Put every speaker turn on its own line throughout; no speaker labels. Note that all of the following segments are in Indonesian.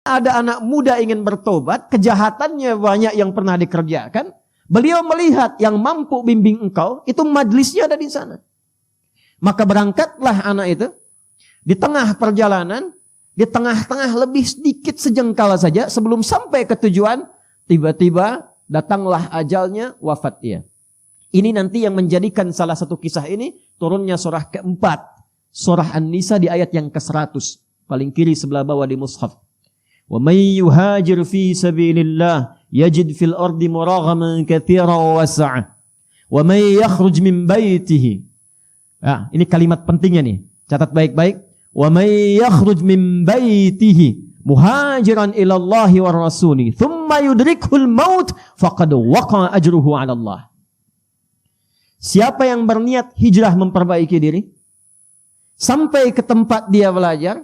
ada anak muda ingin bertobat, kejahatannya banyak yang pernah dikerjakan. Beliau melihat yang mampu bimbing engkau, itu majlisnya ada di sana. Maka berangkatlah anak itu. Di tengah perjalanan, di tengah-tengah lebih sedikit sejengkal saja, sebelum sampai ke tujuan, tiba-tiba datanglah ajalnya, wafat dia. Ini nanti yang menjadikan salah satu kisah ini, turunnya surah keempat. Surah An-Nisa di ayat yang ke-100. Paling kiri sebelah bawah di mushaf. Wa may yuhajir fi sabilillah yajid fil ardi muraghaman katsiran was'a. Wa may yakhruj min baitihi. Ya, ini kalimat pentingnya nih. Catat baik-baik. Wa may yakhruj min baitihi muhajiran ila Allah wa rasuli thumma yudrikul maut faqad waqa ajruhu 'ala Allah. Siapa yang berniat hijrah memperbaiki diri sampai ke tempat dia belajar,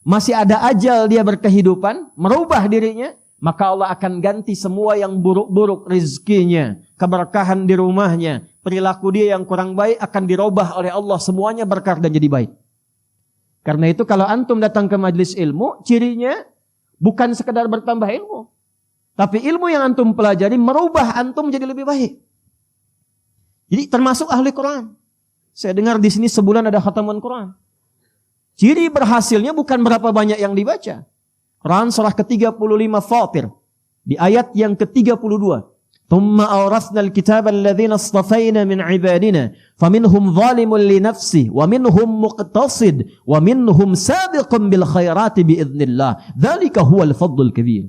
masih ada ajal dia berkehidupan, merubah dirinya, maka Allah akan ganti semua yang buruk-buruk rezekinya, keberkahan di rumahnya, perilaku dia yang kurang baik akan dirubah oleh Allah, semuanya berkah dan jadi baik. Karena itu kalau antum datang ke majelis ilmu, cirinya bukan sekedar bertambah ilmu, tapi ilmu yang antum pelajari merubah antum jadi lebih baik. Jadi termasuk ahli Quran. Saya dengar di sini sebulan ada khataman Quran. Ciri berhasilnya bukan berapa banyak yang dibaca. Quran surah ke-35 Fatir. Di ayat yang ke-32. ثُمَّ أَوْرَثْنَا الْكِتَابَ الَّذِينَ اصْطَفَيْنَا مِنْ عِبَادِنَا فَمِنْهُمْ ظَالِمٌ لِنَفْسِهِ وَمِنْهُمْ مُقْتَصِدٌ وَمِنْهُمْ سَابِقٌ بِالْخَيْرَاتِ بِإِذْنِ اللَّهِ ذَلِكَ هُوَ الْفَضْلُ الْكَبِيرُ.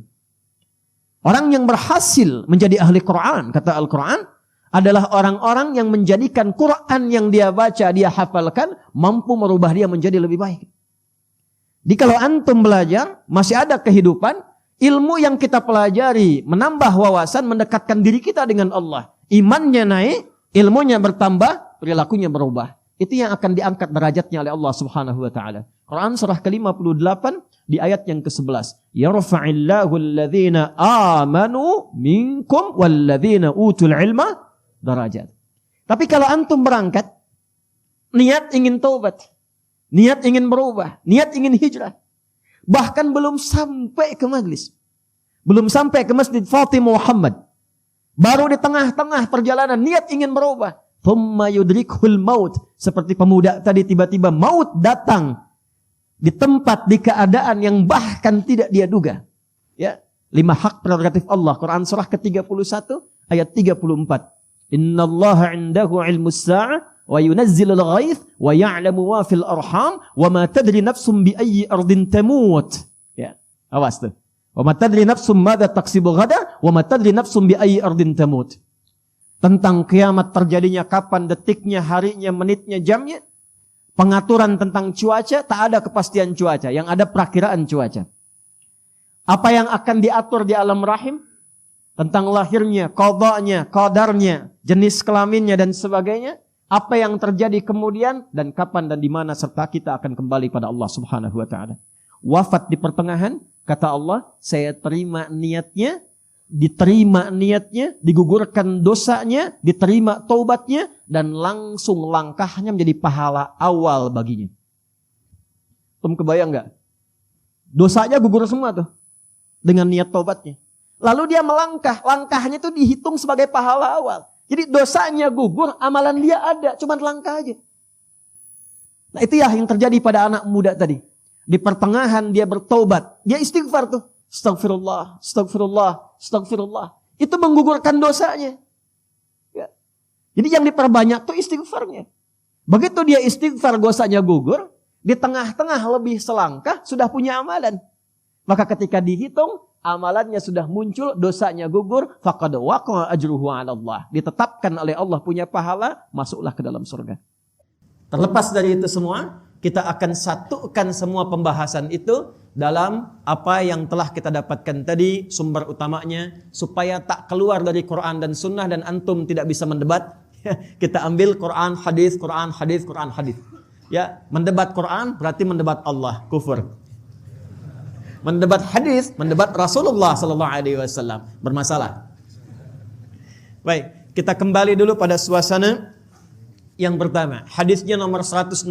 Orang yang berhasil menjadi ahli Quran, kata Al-Quran, adalah orang-orang yang menjadikan Quran yang dia baca, dia hafalkan, mampu merubah dia menjadi lebih baik. Jadi kalau antum belajar, masih ada kehidupan, ilmu yang kita pelajari, menambah wawasan, mendekatkan diri kita dengan Allah. Imannya naik, ilmunya bertambah, perilakunya berubah. Itu yang akan diangkat derajatnya oleh Allah Subhanahu wa taala. Quran surah ke-58 di ayat yang ke-11. Yarfa'illahu alladhina amanu minkum walladhina utul ilma darajat. Tapi kalau antum berangkat, niat ingin taubat, niat ingin berubah, niat ingin hijrah, bahkan belum sampai ke majlis, belum sampai ke Masjid Fatimah Muhammad, baru di tengah-tengah perjalanan niat ingin berubah, thumma yudrikhul maut, seperti pemuda tadi tiba-tiba maut datang di tempat, di keadaan yang bahkan tidak dia duga. Ya, 5 hak prerogatif Allah. Quran surah ke-31 ayat 34. Innallaha 'indahu 'ilmus sa'ah wa yunazzilul ghaits wa ya'lamu ma fil arham wa ma tadri nafsum bi ayyi ardin tamut. Ya, awas tuh. Wa ma tadri nafsum madza taksibu ghada wa ma tadri nafsum bi ayyi ardin tamut. Tentang kiamat terjadinya kapan, detiknya, harinya, menitnya, jamnya. Pengaturan tentang cuaca, tak ada kepastian cuaca, yang ada perakiraan cuaca. Apa yang akan diatur di alam rahim? Tentang lahirnya, qadanya, qadarnya, jenis kelaminnya dan sebagainya. Apa yang terjadi kemudian dan kapan dan di mana, serta kita akan kembali pada Allah Subhanahu wa taala. Wafat di pertengahan, kata Allah, saya terima niatnya, diterima niatnya, digugurkan dosanya, diterima taubatnya, dan langsung langkahnya menjadi pahala awal baginya. Tum kebayang nggak? Dosanya gugur semua tuh dengan niat taubatnya. Lalu dia melangkah, langkahnya itu dihitung sebagai pahala awal. Jadi dosanya gugur, amalan dia ada, cuma langkah aja. Nah itu ya yang terjadi pada anak muda tadi. Di pertengahan dia bertaubat, dia istighfar tuh. Astagfirullah, astagfirullah, astagfirullah. Itu menggugurkan dosanya. Ya. Jadi yang diperbanyak tuh istighfarnya. Begitu dia istighfar, dosanya gugur, di tengah-tengah lebih selangkah sudah punya amalan. Maka ketika dihitung, amalannya sudah muncul, dosanya gugur, faqad waqa ajruhu 'ala Allah. Ditetapkan oleh Allah punya pahala, masuklah ke dalam surga. Terlepas dari itu semua, kita akan satukan semua pembahasan itu dalam apa yang telah kita dapatkan tadi, sumber utamanya, supaya tak keluar dari Quran dan Sunnah dan antum tidak bisa mendebat. Kita ambil Quran, hadis, Quran, hadis, Quran, hadis. Ya, mendebat Quran berarti mendebat Allah, kufur. Mendebat hadis, mendebat Rasulullah sallallahu alaihi wasallam, bermasalah. Baik, kita kembali dulu pada suasana yang pertama. Hadisnya nomor 163,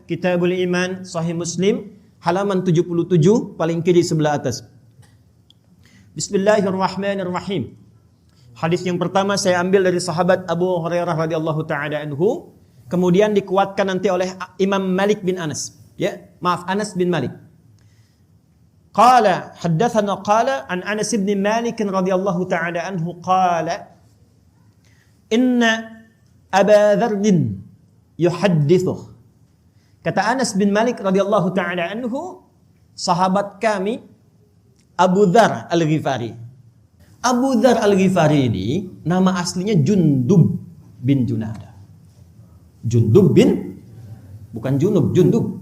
Kitabul Iman, Sahih Muslim.
halaman 77 paling kiri sebelah atas. Bismillahirrahmanirrahim. Hadis yang pertama saya ambil dari sahabat Abu Hurairah radhiyallahu taala anhu, kemudian dikuatkan nanti oleh Imam Malik bin Anas. Anas bin Malik. Qala haddatsana qala an Anas bin Malik radhiyallahu taala anhu qala inna Aba Dzar yuhaddithu. Kata Anas bin Malik radhiyallahu taala anhu, sahabat kami Abu Dzar Al-Ghifari. Abu Dzar Al-Ghifari ini nama aslinya Jundub bin Junadah. Jundub bin, bukan Junub, Jundub.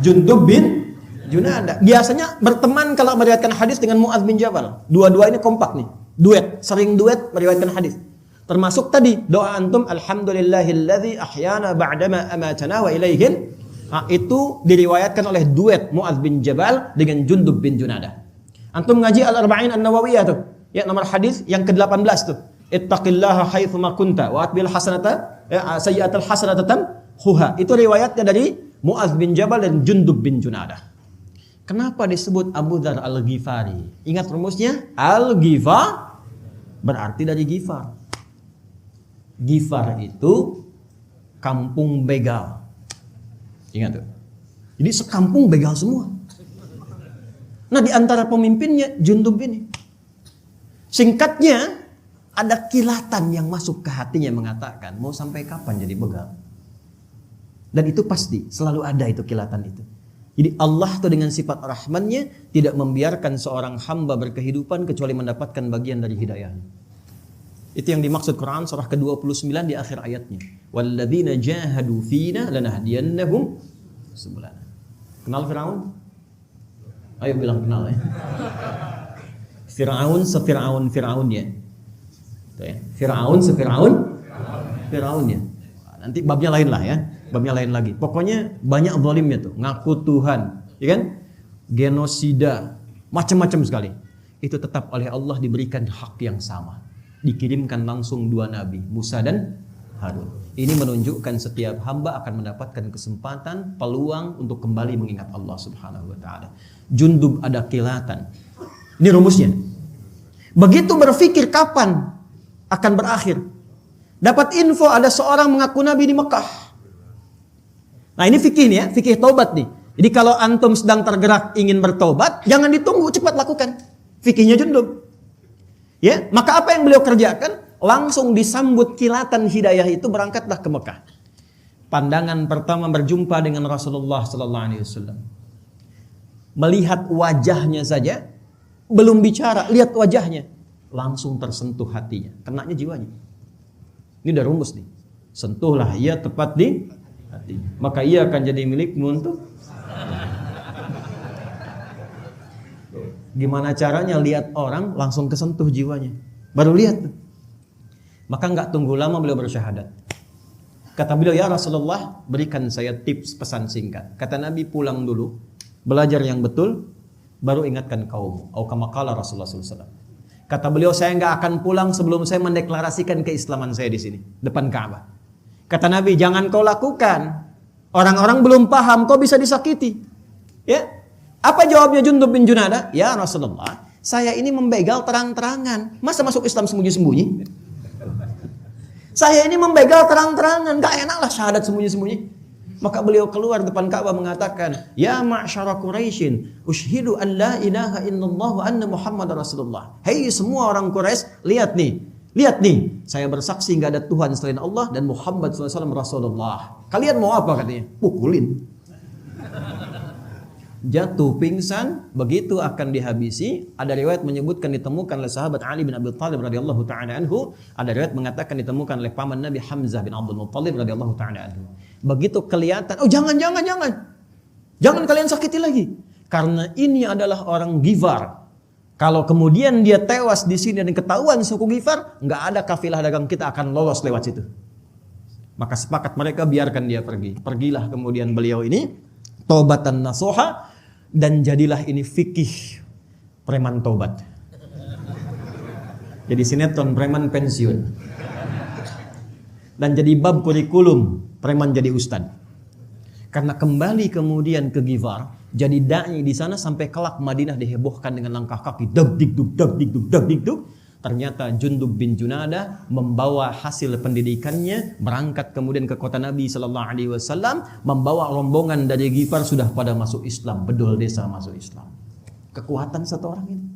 Jundub bin Junadah. Biasanya berteman kalau meriwayatkan hadis dengan Mu'adz bin Jabal. Dua-dua ini kompak nih, duet, sering duet meriwayatkan hadis. Termasuk tadi doa antum, alhamdulillahilladzi ahyana ba'dama amatana wa ilaihin. Itu diriwayatkan oleh duet Mu'adz bin Jabal dengan Jundub bin Junadah. Antum ngaji Al-Arba'in An-Nawawiyah tuh, ya, nomor hadis yang ke-18 tuh. Ittaqillaha haitsu ma kunta wa atbil hasanata sayyi'atal hasanata tamhuha. Itu riwayatnya dari Mu'adz bin Jabal dan Jundub bin Junadah. Kenapa disebut Abu Dzar Al-Ghifari? Ingat rumusnya? Al-Ghifar berarti dari Ghifar. Ghifar itu kampung begal. Ingat tuh. Jadi sekampung begal semua. Nah, di antara pemimpinnya Jundub ini. Singkatnya, ada kilatan yang masuk ke hatinya mengatakan, mau sampai kapan jadi begal? Dan itu pasti, selalu ada itu kilatan itu. Jadi Allah tuh dengan sifat rahmannya tidak membiarkan seorang hamba berkehidupan kecuali mendapatkan bagian dari hidayahnya. Itu yang dimaksud Quran surah ke-29 di akhir ayatnya. Walladzina jahadu fina lanahdiyannahum subulana. Kenal Firaun? Ayo bilang kenal ya. Firaun Fir'aunnya. Firaun Fir'aunnya. Nanti babnya lain lah ya. Babnya lain lagi. Pokoknya banyak zalimnya tuh. Ngaku Tuhan, ya kan? Genosida, macam-macam sekali. Itu tetap oleh Allah diberikan hak yang sama. Dikirimkan langsung dua nabi, Musa dan Harun. Ini menunjukkan setiap hamba akan mendapatkan kesempatan, peluang untuk kembali mengingat Allah Subhanahu wa taala. Jundub ada kilatan. Ini rumusnya. Begitu berpikir kapan akan berakhir, dapat info ada seorang mengaku nabi di Mekah. Nah, ini fikih nih ya, fikih taubat nih. Jadi kalau antum sedang tergerak ingin bertobat, jangan ditunggu, cepat lakukan. Fikihnya Jundub. Ya, maka apa yang beliau kerjakan? Langsung disambut kilatan hidayah itu, berangkatlah ke Mekah. Pandangan pertama berjumpa dengan Rasulullah sallallahu alaihi wasallam. Melihat wajahnya saja, belum bicara, lihat wajahnya, langsung tersentuh hatinya, kenanya jiwanya. Ini udah rumus nih. Sentuhlah ia tepat di hatinya, maka ia akan jadi milikmu untuk. Gimana caranya lihat orang langsung kesentuh jiwanya? Baru lihat tuh. Maka nggak tunggu lama beliau bersyahadat. Kata beliau, ya Rasulullah, berikan saya tips pesan singkat. Kata Nabi, pulang dulu, belajar yang betul, baru ingatkan kaum. Atau kama qala Rasulullah SAW. Kata beliau, saya nggak akan pulang sebelum saya mendeklarasikan keislaman saya di sini, depan Ka'bah. Kata Nabi, jangan kau lakukan. Orang-orang belum paham, kau bisa disakiti. Ya, apa jawabnya Jundub bin Junadah? Ya Rasulullah, saya ini membegal terang-terangan. Masa masuk Islam sembunyi-sembunyi? Saya ini membegal terang-terangan, gak enak lah syahadat sembunyi-sembunyi. Maka beliau keluar depan Ka'bah mengatakan, ya ma'syara Quraisyin, ushhidu an la ilaha illallah wa anna Muhammad Rasulullah. Hei semua orang Quraisy, lihat nih, saya bersaksi gak ada Tuhan selain Allah dan Muhammad SAW Rasulullah. Kalian mau apa katanya? Pukulin. Jatuh pingsan, begitu akan dihabisi. Ada riwayat menyebutkan ditemukan oleh sahabat Ali bin Abi Thalib radhiyallahu taala anhu. Ada riwayat mengatakan ditemukan oleh paman Nabi Hamzah bin Abdul Muttalib radhiyallahu taala anhu. Begitu kelihatan, oh jangan kalian sakiti lagi, karena ini adalah orang Ghifar. Kalau kemudian dia tewas di sini dan ketahuan suku Ghifar, nggak ada kafilah dagang kita akan lolos lewat situ. Maka sepakat mereka biarkan dia pergi. Pergilah kemudian beliau ini taubatan nasuha. Dan jadilah ini fikih preman tobat. Jadi sinetron preman pensiun. Dan jadi bab kurikulum preman jadi ustad. Karena kembali kemudian ke Ghifar, jadi dai di sana sampai kelak Madinah dihebohkan dengan langkah kaki dag dik duk dag dik duk dag dik duk. Ternyata Jundub bin Junadah membawa hasil pendidikannya berangkat kemudian ke kota Nabi sallallahu alaihi wasallam, membawa rombongan dari Ghifar sudah pada masuk Islam, bedol desa masuk Islam. Kekuatan satu orang ini.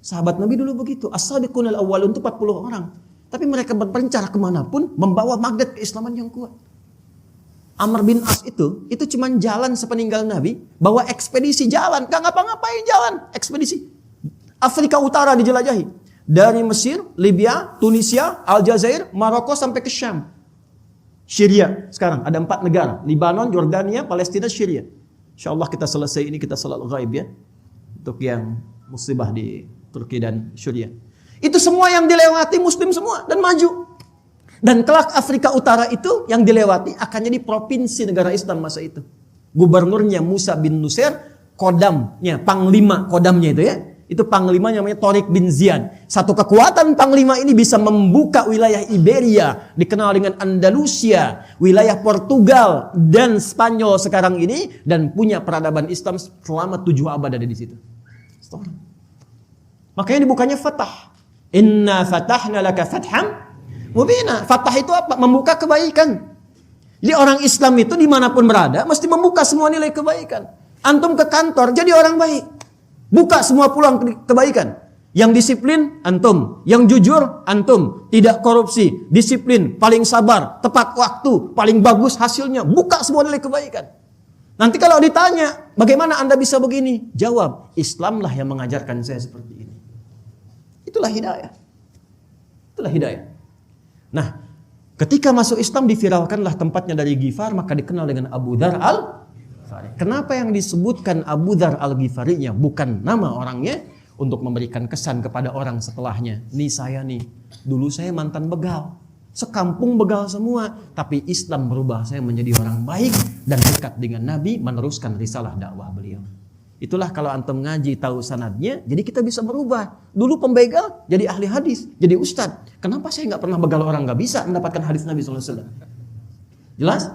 Sahabat Nabi dulu begitu, as-sabiqunal awwalun itu 40 orang. Tapi mereka berpencar kemanapun membawa magnet keislaman yang kuat. Amr bin As itu cuma jalan sepeninggal Nabi, bawa ekspedisi jalan, gak ngapa-ngapain jalan, ekspedisi. Afrika Utara dijelajahi. Dari Mesir, Libya, Tunisia, Aljazair, Maroko sampai ke Syam. Syria sekarang ada 4 negara, Libanon, Jordania, Palestina, Syria. Insyaallah kita selesai ini kita salat ghaib ya. Untuk yang musibah di Turki dan Syria. Itu semua yang dilewati muslim semua dan maju. Dan kelak Afrika Utara itu yang dilewati akan jadi provinsi negara Islam masa itu. Gubernurnya Musa bin Nusair, kodamnya, panglima kodamnya itu ya. Itu panglimanya namanya Tariq bin Ziyad. Satu kekuatan panglima ini bisa membuka wilayah Iberia, dikenal dengan Andalusia, wilayah Portugal dan Spanyol sekarang ini, dan punya peradaban Islam selama 7 abad ada di situ. Makanya dibukanya Fatah. Inna fatahna laka fatham mubina. Fatah itu apa? Membuka kebaikan. Jadi orang Islam itu dimanapun berada mesti membuka semua nilai kebaikan. Antum ke kantor jadi orang baik, buka semua peluang kebaikan. Yang disiplin antum, yang jujur antum, tidak korupsi, disiplin, paling sabar, tepat waktu, paling bagus hasilnya, buka semua nilai kebaikan. Nanti kalau ditanya, bagaimana Anda bisa begini? Jawab, Islamlah yang mengajarkan saya seperti ini. Itulah hidayah. Itulah hidayah. Nah, ketika masuk Islam diviralkanlah tempatnya dari Ghifar, maka dikenal dengan Abu Dzar al-Ghifari. Kenapa yang disebutkan Abu Dzar al-Ghifari-nya bukan nama orangnya, untuk memberikan kesan kepada orang setelahnya. Nih saya nih, dulu saya mantan begal. Sekampung begal semua, tapi Islam berubah saya menjadi orang baik dan dekat dengan Nabi, meneruskan risalah dakwah beliau. Itulah kalau antum ngaji tahu sanadnya, jadi kita bisa berubah. Dulu pembegal jadi ahli hadis, jadi ustadz. Kenapa saya nggak pernah begal orang nggak bisa mendapatkan hadis Nabi SAW? Jelas?